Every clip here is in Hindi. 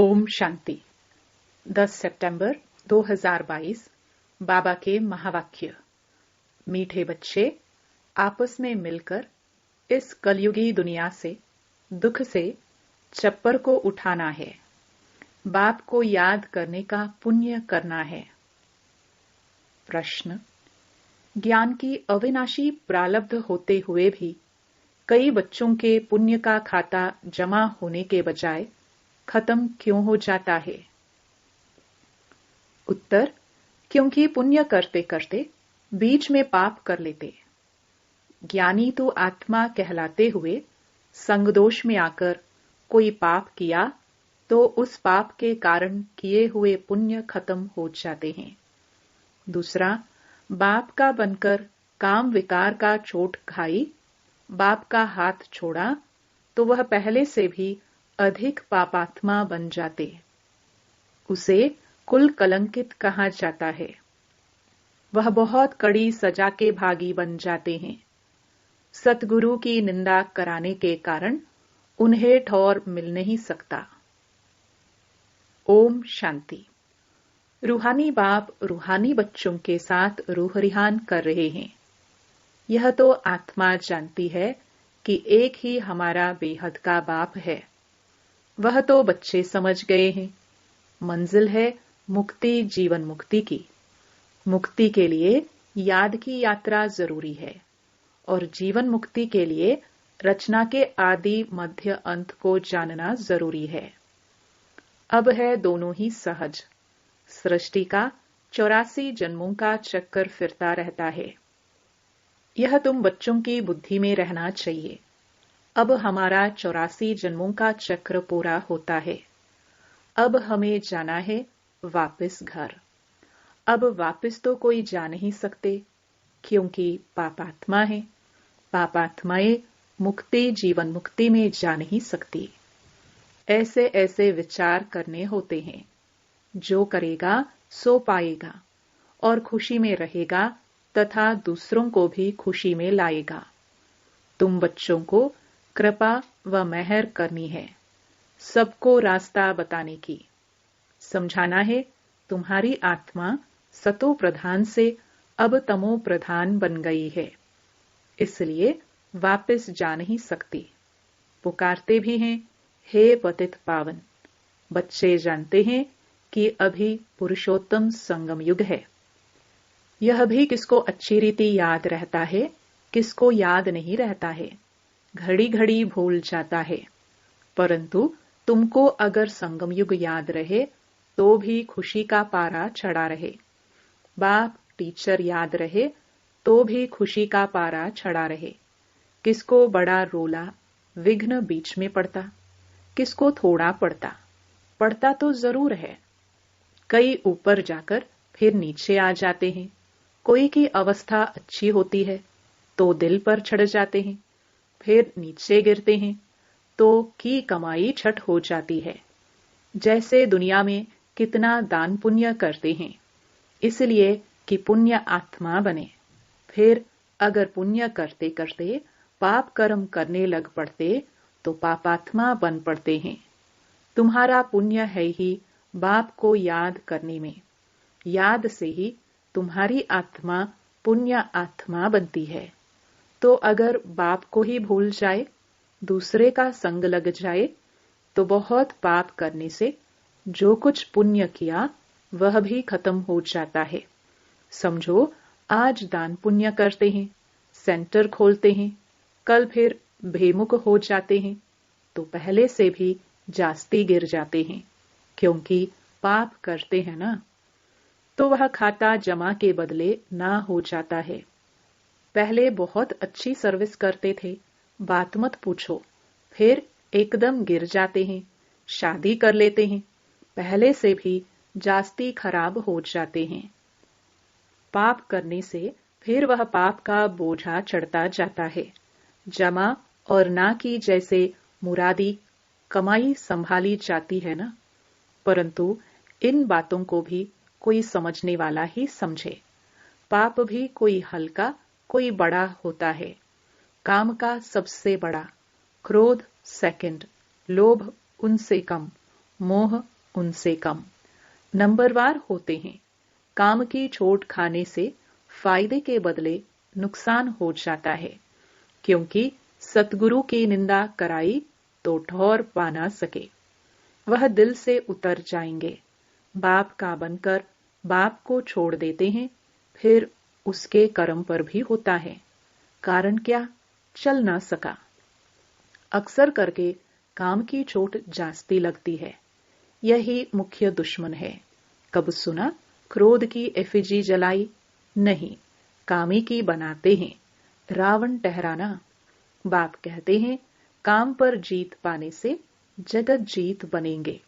ओम शांति। 10 सितंबर 2022। बाबा के महावाक्य। मीठे बच्चे, आपस में मिलकर इस कलयुगी दुनिया से, दुख से चप्पर को उठाना है। बाप को याद करने का पुण्य करना है। प्रश्न: ज्ञान की अविनाशी प्रारब्ध होते हुए भी कई बच्चों के पुण्य का खाता जमा होने के बजाय खत्म क्यों हो जाता है? उत्तर: क्योंकि पुण्य करते करते बीच में पाप कर लेते। ज्ञानी तो आत्मा कहलाते हुए संगदोष में आकर कोई पाप किया तो उस पाप के कारण किए हुए पुण्य खत्म हो जाते हैं। दूसरा, बाप का बनकर काम विकार का चोट खाई, बाप का हाथ छोड़ा तो वह पहले से भी अधिक पापात्मा बन जाते। उसे कुल कलंकित कहा जाता है। वह बहुत कड़ी सजा के भागी बन जाते हैं। सतगुरु की निंदा कराने के कारण उन्हें ठौर मिल नहीं सकता। ओम शांति। रूहानी बाप रूहानी बच्चों के साथ रूह रिहान कर रहे हैं। यह तो आत्मा जानती है कि एक ही हमारा बेहद का बाप है। वह तो बच्चे समझ गए हैं। मंजिल है मुक्ति, जीवन मुक्ति की। मुक्ति के लिए याद की यात्रा जरूरी है और जीवन मुक्ति के लिए रचना के आदि मध्य अंत को जानना जरूरी है। अब है दोनों ही सहज। सृष्टि का 84 जन्मों का चक्कर फिरता रहता है। यह तुम बच्चों की बुद्धि में रहना चाहिए। अब हमारा 84 जन्मों का चक्र पूरा होता है। अब हमें जाना है वापस घर। अब वापस तो कोई जा नहीं सकते, क्योंकि पापात्मा है। पापात्माएं मुक्ति, जीवन मुक्ति में जा नहीं सकती। ऐसे ऐसे विचार करने होते हैं। जो करेगा सो पाएगा और खुशी में रहेगा तथा दूसरों को भी खुशी में लाएगा। तुम बच्चों को कृपा व मेहर करनी है, सबको रास्ता बताने की। समझाना है तुम्हारी आत्मा सतो प्रधान से अब तमो प्रधान बन गई है, इसलिए वापस जा नहीं सकती। पुकारते भी हैं, हे पतित पावन। बच्चे जानते हैं कि अभी पुरुषोत्तम संगम युग है। यह भी किसको अच्छी रीति याद रहता है, किसको याद नहीं रहता है। घड़ी घड़ी भूल जाता है। परंतु तुमको अगर संगम युग याद रहे तो भी खुशी का पारा चढ़ा रहे। बाप टीचर याद रहे तो भी खुशी का पारा चढ़ा रहे। किसको बड़ा रोला विघ्न बीच में पड़ता, किसको थोड़ा पड़ता, पड़ता तो जरूर है। कई ऊपर जाकर फिर नीचे आ जाते हैं। कोई की अवस्था अच्छी होती है तो दिल पर चढ़ जाते हैं, फिर नीचे गिरते हैं तो की कमाई छठ हो जाती है। जैसे दुनिया में कितना दान पुण्य करते हैं, इसलिए कि पुण्य आत्मा बने। फिर अगर पुण्य करते करते पाप कर्म करने लग पड़ते तो पापात्मा बन पड़ते हैं। तुम्हारा पुण्य है ही बाप को याद करने में। याद से ही तुम्हारी आत्मा पुण्य आत्मा बनती है। तो अगर बाप को ही भूल जाए, दूसरे का संग लग जाए, तो बहुत पाप करने से जो कुछ पुण्य किया वह भी खत्म हो जाता है। समझो, आज दान पुण्य करते हैं, सेंटर खोलते हैं, कल फिर भेमुख हो जाते हैं तो पहले से भी जास्ती गिर जाते हैं, क्योंकि पाप करते हैं ना। तो वह खाता जमा के बदले ना हो जाता है। पहले बहुत अच्छी सर्विस करते थे, बात मत पूछो, फिर एकदम गिर जाते हैं। शादी कर लेते हैं, पहले से भी जास्ती खराब हो जाते हैं। पाप करने से फिर वह पाप का बोझा चढ़ता जाता है। जमा और ना की जैसे मुरादी कमाई संभाली जाती है ना। परंतु इन बातों को भी कोई समझने वाला ही समझे। पाप भी कोई हल्का कोई बड़ा होता है। काम का सबसे बड़ा, क्रोध सेकंड, लोभ उनसे कम, मोह उनसे कम। नंबरवार होते हैं। काम की चोट खाने से फायदे के बदले नुकसान हो जाता है, क्योंकि सतगुरु की निंदा कराई तो ठौर पा ना सके। वह दिल से उतर जाएंगे। बाप का बनकर बाप को छोड़ देते हैं, फिर उसके कर्म पर भी होता है। कारण क्या? चल ना सका। अक्सर करके काम की चोट जास्ती लगती है। यही मुख्य दुश्मन है। कब सुना क्रोध की एफिजी जलाई? नहीं, कामी की बनाते हैं। रावण ठहराना। बाप कहते हैं काम पर जीत पाने से जगत जीत बनेंगे।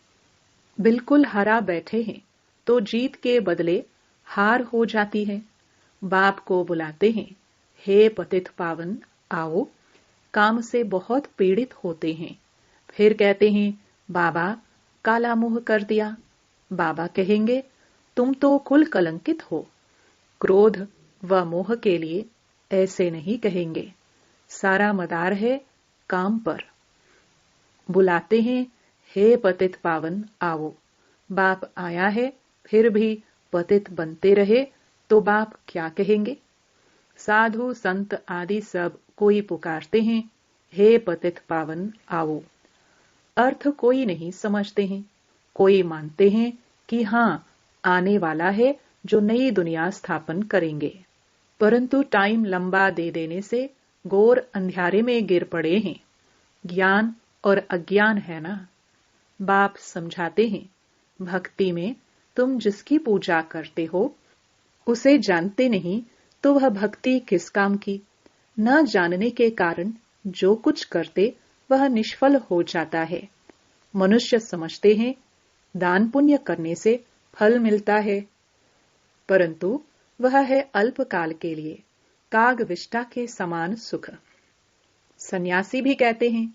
बिल्कुल हरा बैठे हैं तो जीत के बदले हार हो जाती है। बाप को बुलाते हैं, हे पतित पावन आओ। काम से बहुत पीड़ित होते हैं। फिर कहते हैं बाबा काला मुंह कर दिया। बाबा कहेंगे तुम तो कुल कलंकित हो। क्रोध व मोह के लिए ऐसे नहीं कहेंगे। सारा मदार है काम पर। बुलाते हैं, हे पतित पावन आओ। बाप आया है, फिर भी पतित बनते रहे तो बाप क्या कहेंगे? साधु संत आदि सब कोई पुकारते हैं, हे पतित पावन आओ। अर्थ कोई नहीं समझते हैं। कोई मानते हैं कि हां आने वाला है जो नई दुनिया स्थापन करेंगे, परंतु टाइम लंबा दे देने से घोर अंधियारे में गिर पड़े हैं। ज्ञान और अज्ञान है ना। बाप समझाते हैं भक्ति में तुम जिसकी पूजा करते हो उसे जानते नहीं तो वह भक्ति किस काम की? न जानने के कारण जो कुछ करते वह निष्फल हो जाता है। मनुष्य समझते हैं दान पुण्य करने से फल मिलता है, परंतु वह है अल्पकाल के लिए, काग विष्ठा के समान सुख। सन्यासी भी कहते हैं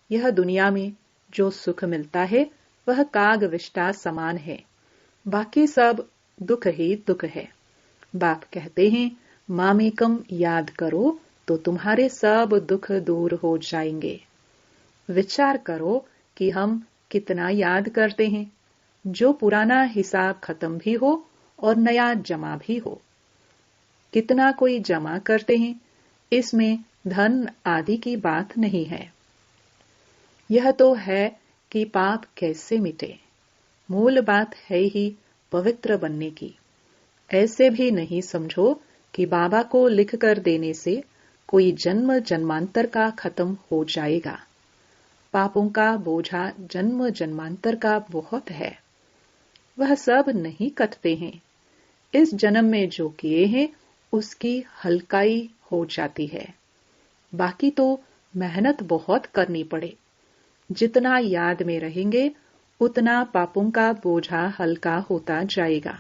यह दुनिया में जो सुख मिलता है वह काग विष्ठा समान है, बाकी सब दुख ही दुख है। बाप कहते हैं मामेकम याद करो तो तुम्हारे सब दुख दूर हो जाएंगे। विचार करो कि हम कितना याद करते हैं। जो पुराना हिसाब खत्म भी हो और नया जमा भी हो। कितना कोई जमा करते हैं, इसमें धन आदि की बात नहीं है। यह तो है कि पाप कैसे मिटे। मूल बात है ही पवित्र बनने की। ऐसे भी नहीं समझो कि बाबा को लिख कर देने से कोई जन्म जन्मांतर का खत्म हो जाएगा। पापों का बोझा जन्म जन्मांतर का बहुत है, वह सब नहीं कटते हैं। इस जन्म में जो किए हैं उसकी हल्काई हो जाती है। बाकी तो मेहनत बहुत करनी पड़े। जितना याद में रहेंगे उतना पापों का बोझा हल्का होता जाएगा।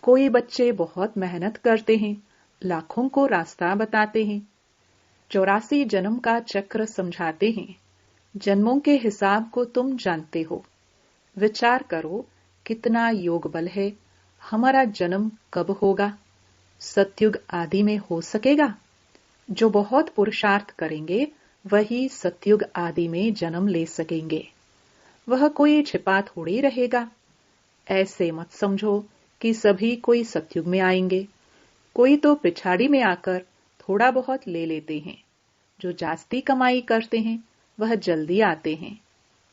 कोई बच्चे बहुत मेहनत करते हैं, लाखों को रास्ता बताते हैं, 84 जन्म का चक्र समझाते हैं। जन्मों के हिसाब को तुम जानते हो। विचार करो कितना योग बल है। हमारा जन्म कब होगा? सतयुग आदि में हो सकेगा? जो बहुत पुरुषार्थ करेंगे वही सतयुग आदि में जन्म ले सकेंगे। वह कोई छिपा थोड़ी रहेगा। ऐसे मत समझो कि सभी कोई सतयुग में आएंगे। कोई तो पिछाड़ी में आकर थोड़ा बहुत ले लेते हैं। जो जास्ती कमाई करते हैं वह जल्दी आते हैं।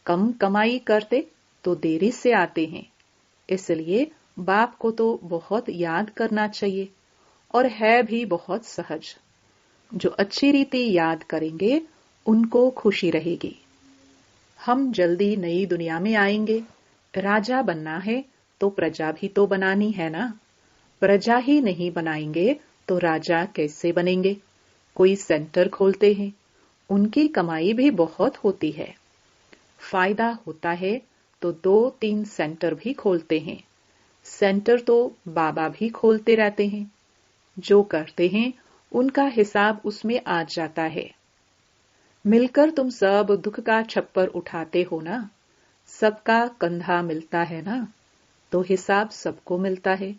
कम कमाई करते तो देरी से आते हैं। इसलिए बाप को तो बहुत याद करना चाहिए और है भी बहुत सहज। जो अच्छी रीति याद करेंगे उनको खुशी रहेगी। हम जल्दी नई दुनिया में आएंगे। राजा बनना है तो प्रजा भी तो बनानी है ना। प्रजा ही नहीं बनाएंगे तो राजा कैसे बनेंगे? कोई सेंटर खोलते हैं, उनकी कमाई भी बहुत होती है। फायदा होता है तो 2-3 सेंटर भी खोलते हैं। सेंटर तो बाबा भी खोलते रहते हैं। जो करते हैं उनका हिसाब उसमें आ जाता है। मिलकर तुम सब दुख का छप्पर उठाते हो ना। सबका कंधा मिलता है ना, तो हिसाब सबको मिलता है।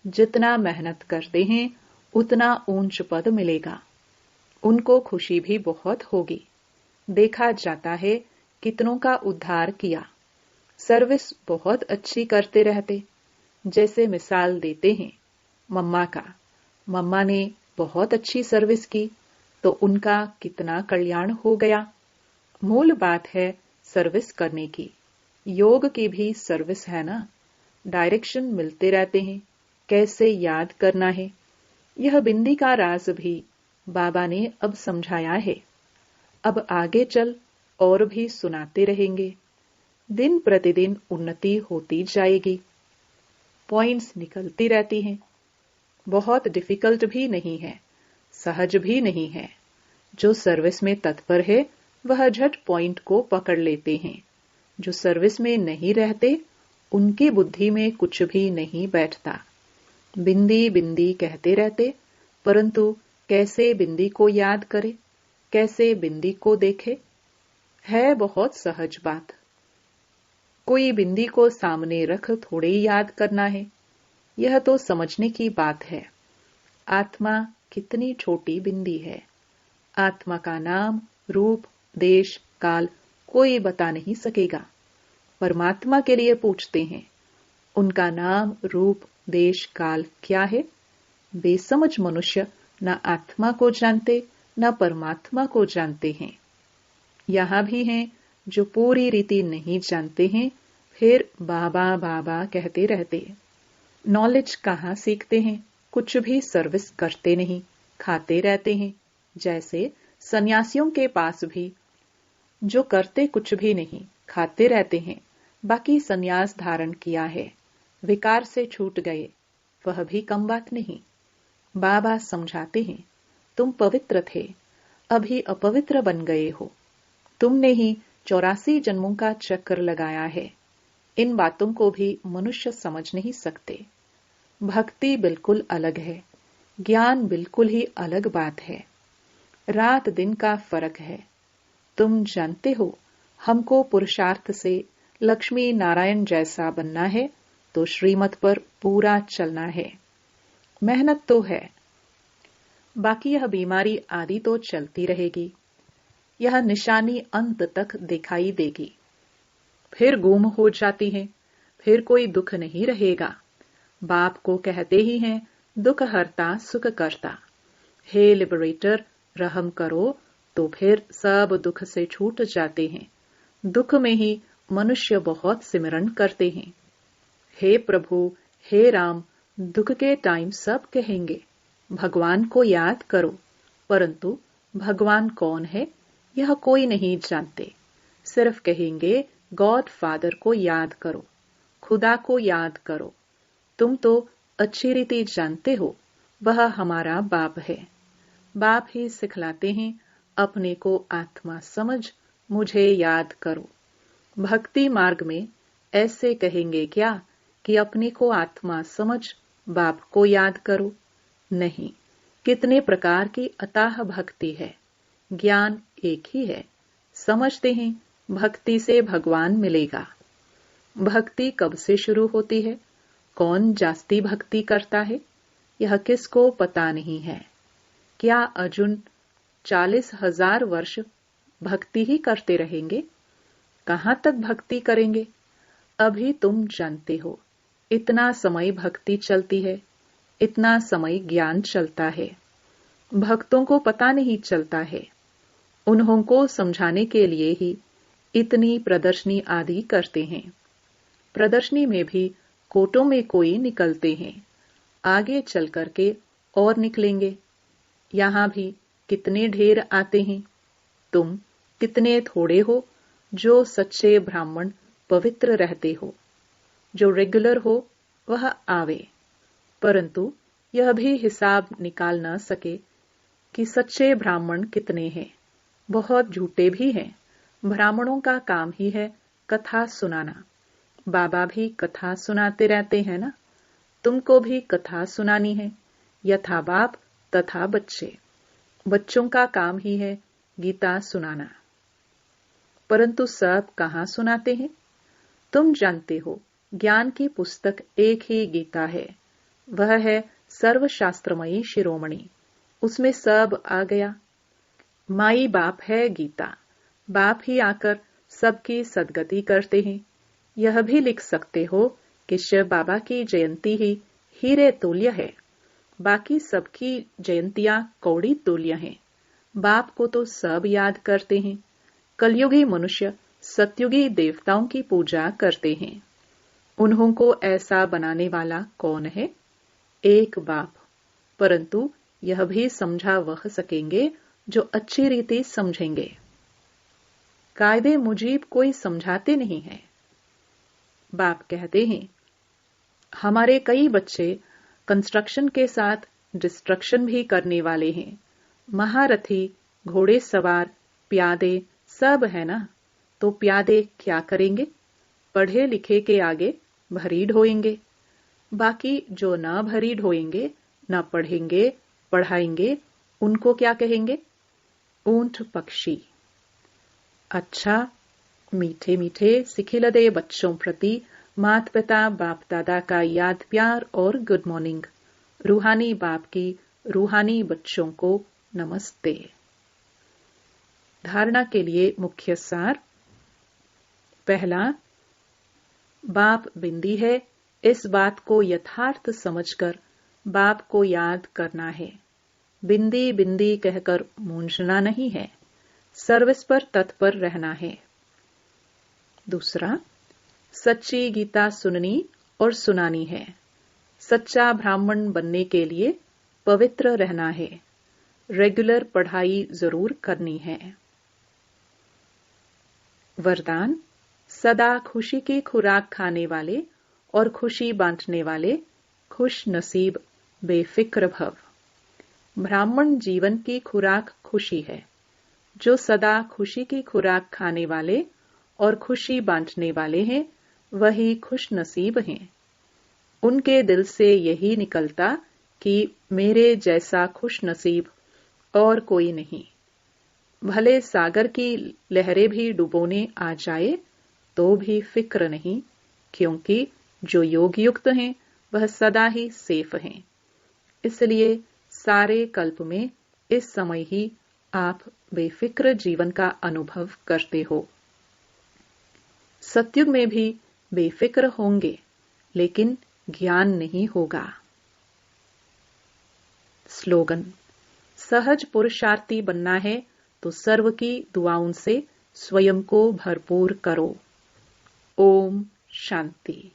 जितना मेहनत करते हैं उतना ऊंच पद मिलेगा। उनको खुशी भी बहुत होगी। देखा जाता है कितनों का उद्धार किया। सर्विस बहुत अच्छी करते रहते। जैसे मिसाल देते हैं मम्मा का, मम्मा ने बहुत अच्छी सर्विस की तो उनका कितना कल्याण हो गया। मूल बात है सर्विस करने की। योग की भी सर्विस है ना। डायरेक्शन मिलते रहते हैं, कैसे याद करना है। यह बिंदी का राज भी बाबा ने अब समझाया है। अब आगे चल और भी सुनाते रहेंगे। दिन प्रतिदिन उन्नति होती जाएगी, पॉइंट्स निकलती रहती हैं। बहुत डिफिकल्ट भी नहीं है, सहज भी नहीं है। जो सर्विस में तत्पर है वह झट पॉइंट को पकड़ लेते हैं। जो सर्विस में नहीं रहते उनकी बुद्धि में कुछ भी नहीं बैठता। बिंदी बिंदी कहते रहते, परंतु कैसे बिंदी को याद करे, कैसे बिंदी को देखे। है बहुत सहज बात। कोई बिंदी को सामने रख थोड़े ही याद करना है। यह तो समझने की बात है। आत्मा कितनी छोटी बिंदी है। आत्मा का नाम, रूप, देश, काल कोई बता नहीं सकेगा। परमात्मा के लिए पूछते हैं, उनका नाम, रूप, देश, काल क्या है। बेसमझ मनुष्य न आत्मा को जानते न परमात्मा को जानते हैं। यहां भी हैं जो पूरी रीति नहीं जानते हैं, फिर बाबा बाबा कहते रहते। नॉलेज कहाँ सीखते हैं। कुछ भी सर्विस करते नहीं, खाते रहते हैं। जैसे सन्यासियों के पास भी जो करते कुछ भी नहीं, खाते रहते हैं। बाकी सन्यास धारण किया है, विकार से छूट गए, वह भी कम बात नहीं। बाबा समझाते हैं, तुम पवित्र थे, अभी अपवित्र बन गए हो। तुमने ही 84 जन्मों का चक्कर लगाया है। इन बातों को भी मनुष्य समझ नहीं सकते। भक्ति बिल्कुल अलग है, ज्ञान बिल्कुल ही अलग बात है। रात दिन का फर्क है। तुम जानते हो, हमको पुरुषार्थ से लक्ष्मी नारायण जैसा बनना है तो श्रीमत पर पूरा चलना है। मेहनत तो है, बाकी यह बीमारी आदि तो चलती रहेगी। यह निशानी अंत तक दिखाई देगी, फिर गुम हो जाती है, फिर कोई दुख नहीं रहेगा। बाप को कहते ही हैं, दुख हरता सुख करता। हे लिबरेटर, रहम करो, तो फिर सब दुख से छूट जाते हैं। दुख में ही मनुष्य बहुत सिमरन करते हैं। हे प्रभु, हे राम, दुख के टाइम सब कहेंगे भगवान को याद करो, परंतु भगवान कौन है यह कोई नहीं जानते। सिर्फ कहेंगे गॉड फादर को याद करो, खुदा को याद करो। तुम तो अच्छी रीति जानते हो, वह हमारा बाप है। बाप ही सिखलाते हैं, अपने को आत्मा समझ, मुझे याद करो। भक्ति मार्ग में ऐसे कहेंगे क्या कि अपने को आत्मा समझ, बाप को याद करो। नहीं, कितने प्रकार की अताह भक्ति है। ज्ञान एक ही है। समझते हैं भक्ति से भगवान मिलेगा। भक्ति कब से शुरू होती है, कौन जास्ती भक्ति करता है, यह किसको पता नहीं है। क्या अर्जुन 40,000 वर्ष भक्ति ही करते रहेंगे? कहां तक भक्ति करेंगे? अभी तुम जानते हो, इतना समय भक्ति चलती है, इतना समय ज्ञान चलता है। भक्तों को पता नहीं चलता है। उन्हों को समझाने के लिए ही इतनी प्रदर्शनी आदि करते हैं। प्रदर्शनी में भी कोटों में कोई निकलते हैं, आगे चल करके और निकलेंगे। यहां भी कितने ढेर आते हैं। तुम कितने थोड़े हो जो सच्चे ब्राह्मण पवित्र रहते हो। जो रेगुलर हो वह आवे, परंतु यह भी हिसाब निकाल न सके कि सच्चे ब्राह्मण कितने हैं। बहुत झूठे भी हैं। ब्राह्मणों का काम ही है कथा सुनाना। बाबा भी कथा सुनाते रहते हैं ना। तुमको भी कथा सुनानी है, यथा बाप तथा बच्चे। बच्चों का काम ही है गीता सुनाना। परंतु सब कहाँ सुनाते हैं? तुम जानते हो, ज्ञान की पुस्तक एक ही गीता है। वह है सर्वशास्त्रमयी शिरोमणि। उसमें सब आ गया। माई बाप है गीता। बाप ही आकर सबकी सदगति करते हैं। यह भी लिख सकते हो कि शिव बाबा की जयंती ही हीरे तुल्य है, बाकी सबकी जयंतियां कौड़ी तुल्य हैं। बाप को तो सब याद करते हैं। कलयुगी मनुष्य सतयुगी देवताओं की पूजा करते हैं। उन्हों को ऐसा बनाने वाला कौन है? एक बाप। परंतु यह भी समझा वह सकेंगे जो अच्छी रीति समझेंगे। कायदे मुजीब कोई समझाते नहीं है। बाप कहते हैं, हमारे कई बच्चे कंस्ट्रक्शन के साथ डिस्ट्रक्शन भी करने वाले हैं। महारथी, घोड़े सवार, प्यादे सब है ना, तो प्यादे क्या करेंगे? पढ़े लिखे के आगे भरी ढोएंगे। बाकी जो ना भरी ढोएंगे, ना पढ़ेंगे पढ़ाएंगे, उनको क्या कहेंगे? ऊंट पक्षी। अच्छा, मीठे मीठे सिखिलदे बच्चों प्रति माता पिता बाप दादा का याद प्यार और गुड मॉर्निंग। रूहानी बाप की रूहानी बच्चों को नमस्ते। धारणा के लिए मुख्य सार। पहला, बाप बिंदी है, इस बात को यथार्थ समझकर बाप को याद करना है। बिंदी बिंदी कहकर मूंझना नहीं है, सर्विस पर तत्पर रहना है। दूसरा, सच्ची गीता सुननी और सुनानी है। सच्चा ब्राह्मण बनने के लिए पवित्र रहना है। रेगुलर पढ़ाई जरूर करनी है। वरदान, सदा खुशी की खुराक खाने वाले और खुशी बांटने वाले खुश नसीब बेफिक्र भव। ब्राह्मण जीवन की खुराक खुशी है। जो सदा खुशी की खुराक खाने वाले और खुशी बांटने वाले हैं, वही खुश नसीब हैं। उनके दिल से यही निकलता कि मेरे जैसा खुश नसीब और कोई नहीं। भले सागर की लहरें भी डुबोने आ जाए तो भी फिक्र नहीं, क्योंकि जो योग युक्त हैं वह सदा ही सेफ हैं। इसलिए सारे कल्प में इस समय ही आप बेफिक्र जीवन का अनुभव करते हो। सतयुग में भी बेफिक्र होंगे, लेकिन ज्ञान नहीं होगा। स्लोगन, सहज पुरुषार्थी बनना है तो सर्व की दुआओं से स्वयं को भरपूर करो। ओम शांति।